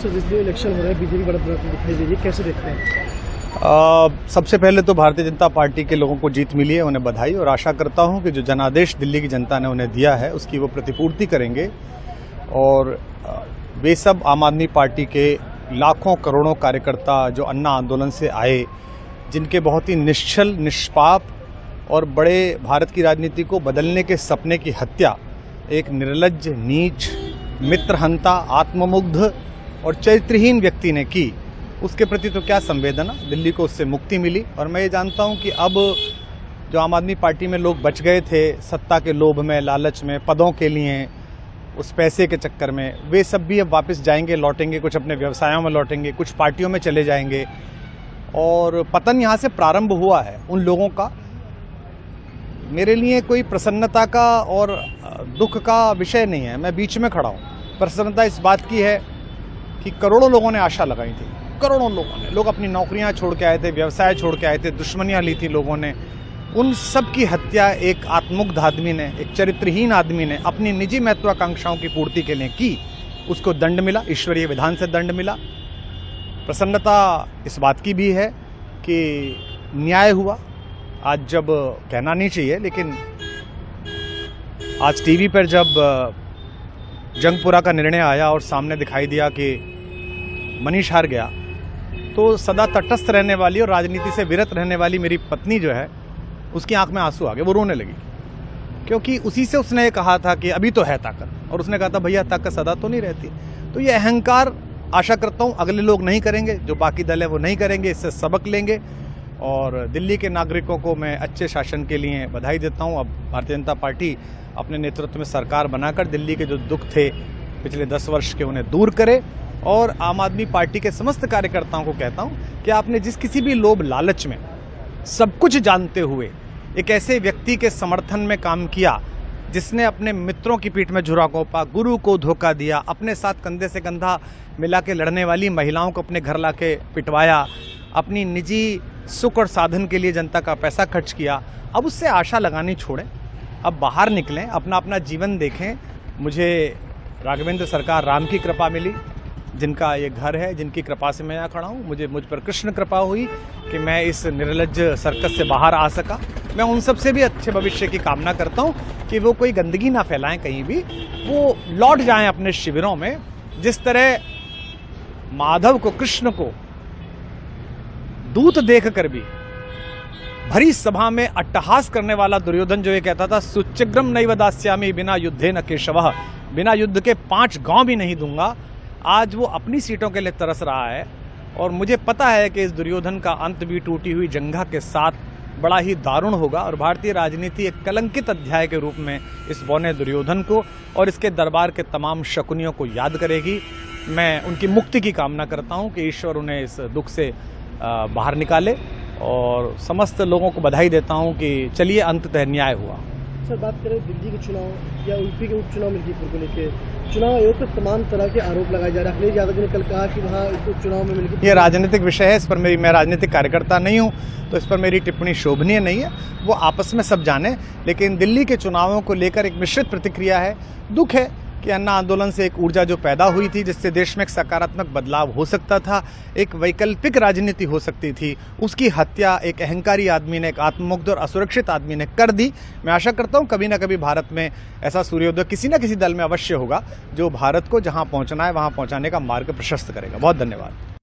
Sir, जिस दिन election हो रहा है बीजेपी बड़ा बढ़त दिखाई दे रही है, कैसे देखते हैं? सबसे पहले तो भारतीय जनता पार्टी के लोगों को जीत मिली है, उन्हें बधाई, और आशा करता हूं कि जो जनादेश दिल्ली की जनता ने उन्हें दिया है उसकी वो प्रतिपूर्ति करेंगे। और वे सब आम आदमी पार्टी के लाखों करोड़ों कार्यकर्ता जो अन्ना आंदोलन से आए, जिनके बहुत ही निश्चल, निष्पाप और बड़े भारत की राजनीति को बदलने के सपने की हत्या एक निर्लज्ज, नीच, मित्रहंता, आत्ममुग्ध और चरित्रहीन व्यक्ति ने की, उसके प्रति तो क्या संवेदना। दिल्ली को उससे मुक्ति मिली। और मैं ये जानता हूं कि अब जो आम आदमी पार्टी में लोग बच गए थे सत्ता के लोभ में, लालच में, पदों के लिए, उस पैसे के चक्कर में, वे सब भी अब वापस जाएंगे, लौटेंगे, कुछ अपने व्यवसायों में लौटेंगे, कुछ पार्टियों में चले जाएंगे। और पतन यहाँ से प्रारंभ हुआ है उन लोगों का। मेरे लिए कोई प्रसन्नता का और दुख का विषय नहीं है, मैं बीच में खड़ा हूँ। प्रसन्नता इस बात की है कि करोड़ों लोगों ने आशा लगाई थी, करोड़ों लोगों ने, लोग अपनी नौकरियां छोड़ के आए थे, व्यवसाय छोड़ के आए थे, दुश्मनियां ली थी लोगों ने, उन सब की हत्या एक आत्ममुग्ध आदमी ने, एक चरित्रहीन आदमी ने अपनी निजी महत्वाकांक्षाओं की पूर्ति के लिए की। उसको दंड मिला, ईश्वरीय विधान से दंड मिला। प्रसन्नता इस बात की भी है कि न्याय हुआ। आज जब कहना नहीं चाहिए, लेकिन आज टीवी पर जब जंगपुरा का निर्णय आया और सामने दिखाई दिया कि मनीष हार गया, तो सदा तटस्थ रहने वाली और राजनीति से विरत रहने वाली मेरी पत्नी जो है, उसकी आंख में आंसू आ गए, वो रोने लगी। क्योंकि उसी से उसने कहा था कि अभी तो है ताकत, और उसने कहा था भैया ताकत सदा तो नहीं रहती। तो ये अहंकार आशा करता हूँ अगले लोग नहीं करेंगे, जो बाकी दल है वो नहीं करेंगे, इससे सबक लेंगे। और दिल्ली के नागरिकों को मैं अच्छे शासन के लिए बधाई देता हूँ। अब भारतीय जनता पार्टी अपने नेतृत्व में सरकार बनाकर दिल्ली के जो दुख थे पिछले 10 वर्ष के, उन्हें दूर करे। और आम आदमी पार्टी के समस्त कार्यकर्ताओं को कहता हूं कि आपने जिस किसी भी लोभ लालच में, सब कुछ जानते हुए एक ऐसे व्यक्ति के समर्थन में काम किया जिसने अपने मित्रों की पीठ में झुरा घोंपा, गुरु को धोखा दिया, अपने साथ कंधे से कंधा मिला के लड़ने वाली महिलाओं को अपने घर लाके पिटवाया, अपनी निजी सुख और साधन के लिए जनता का पैसा खर्च किया, अब उससे आशा लगानी छोड़ें, अब बाहर निकलें, अपना अपना जीवन देखें। मुझे राघवेंद्र सरकार राम की कृपा मिली, जिनका ये घर है, जिनकी कृपा से मैं यहाँ खड़ा हूँ। मुझ पर कृष्ण कृपा हुई कि मैं इस निर्लज्ज सर्कस से बाहर आ सका। मैं उन सब से भी अच्छे भविष्य की कामना करता हूँ कि वो कोई गंदगी ना फैलाएं कहीं भी, वो लौट जाएं अपने शिविरों में। जिस तरह माधव को, कृष्ण को दूत देखकर भी भरी सभा में अट्टहास करने वाला दुर्योधन जो ये कहता था सुचिग्रम नैव दास्यामि बिना युद्धे न केशवः, बिना युद्ध के 5 गांव भी नहीं दूंगा, आज वो अपनी सीटों के लिए तरस रहा है। और मुझे पता है कि इस दुर्योधन का अंत भी टूटी हुई जंघा के साथ बड़ा ही दारुण होगा, और भारतीय राजनीति एक कलंकित अध्याय के रूप में इस बौने दुर्योधन को और इसके दरबार के तमाम शकुनियों को याद करेगी। मैं उनकी मुक्ति की कामना करता हूं कि ईश्वर उन्हें इस दुख से बाहर निकाले, और समस्त लोगों को बधाई देता हूं कि चलिए अंततः न्याय हुआ। सर, बात करें दिल्ली के चुनाव या यूपी के उपचुनाव मिर्जापुर को लेकर, चुनाव आयोग पर तमाम तरह के आरोप लगाए जा रहे हैं। अखिलेश यादव ने कल कहा कि वहाँ उपचुनाव में मिलकर, ये राजनीतिक विषय है, इस पर मैं राजनीतिक कार्यकर्ता नहीं हूँ, तो इस पर मेरी टिप्पणी शोभनीय नहीं है। वो आपस में सब जाने। लेकिन दिल्ली के चुनावों को लेकर एक मिश्रित प्रतिक्रिया है। दुख है कि अन्ना आंदोलन से एक ऊर्जा जो पैदा हुई थी, जिससे देश में एक सकारात्मक बदलाव हो सकता था, एक वैकल्पिक राजनीति हो सकती थी, उसकी हत्या एक अहंकारी आदमी ने, एक आत्ममुग्ध और असुरक्षित आदमी ने कर दी। मैं आशा करता हूं कभी ना कभी भारत में ऐसा सूर्योदय किसी न किसी दल में अवश्य होगा, जो भारत को जहां पहुंचना है वहां पहुंचाने का मार्ग प्रशस्त करेगा। बहुत धन्यवाद।